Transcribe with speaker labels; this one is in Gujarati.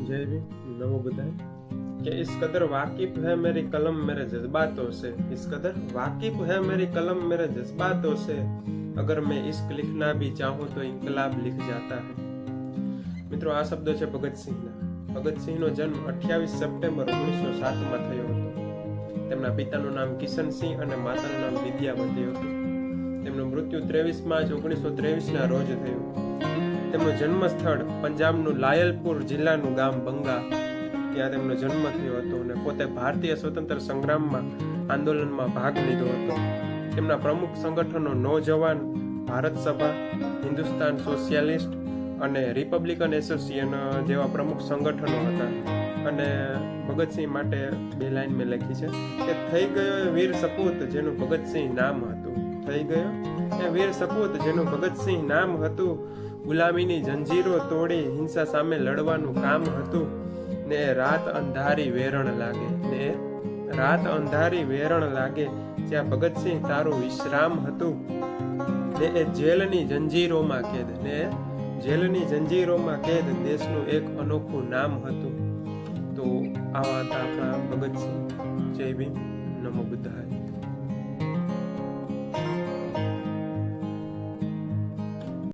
Speaker 1: जय भी नमो बुधाय कि इस कदर वाकिफ है मेरी कलम मेरे जज्बातों से, इस कदर वाकिफ है मेरी कलम मेरे जज्बातों से, अगर मैं इश्क लिखना भी चाहूं तो इंकलाब लिख जाता है। મિત્રો, આ શબ્દો છે ભગતસિંહના. ભગતસિંહનો જન્મ 28 સપ્ટેમ્બર 1907 માં થયો હતો. તેમના પિતાનું નામ કિશનસિંહ અને માતાનું નામ વિદ્યાવતી હતું. તેમનું મૃત્યુ 23 માર્ચ 1923 ના રોજ થયું. તેમનું જન્મ સ્થળ પંજાબનું લાયલપુર જિલ્લાનું ગામ બંગા, ત્યાં તેમનો જન્મ થયો હતો અને પોતે ભારતીય સ્વતંત્ર સંગ્રામમાં આંદોલનમાં ભાગ લીધો હતો. તેમના પ્રમુખ સંગઠનો નૌજવાન ભારત સભા, હિન્દુસ્તાન સોશિયાલિસ્ટ અને રિપબ્લિકન એસોસિએશન જેવા પ્રમુખ સંગઠનો હતા. અને ભગતસિંહ માટે બે લાઈન મેં લખી છે કે થઈ ગયો એ વીર સપૂત જેનું ભગતસિંહ નામ હતું. થઈ ગયો એ વીર સપૂત જેનું ભગતસિંહ નામ હતું, ગુલામીની જંજીરો તોડી હિંસા સામે લડવાનું કામ હતું. ને રાત અંધારી વેરણ લાગે, ને રાત અંધારી વેરણ લાગે, જ્યાં ભગતસિંહ તારું વિશ્રામ હતું. ને એ જેલની જંજીરોમાં કેદ, ને જેલની જંજીરોમાં કેદ દેશનું એક અનોખું નામ હતું. તો આવા હતા આપણા ભગતસિંહ. જય ભીમ, નમો બુદ્ધાય.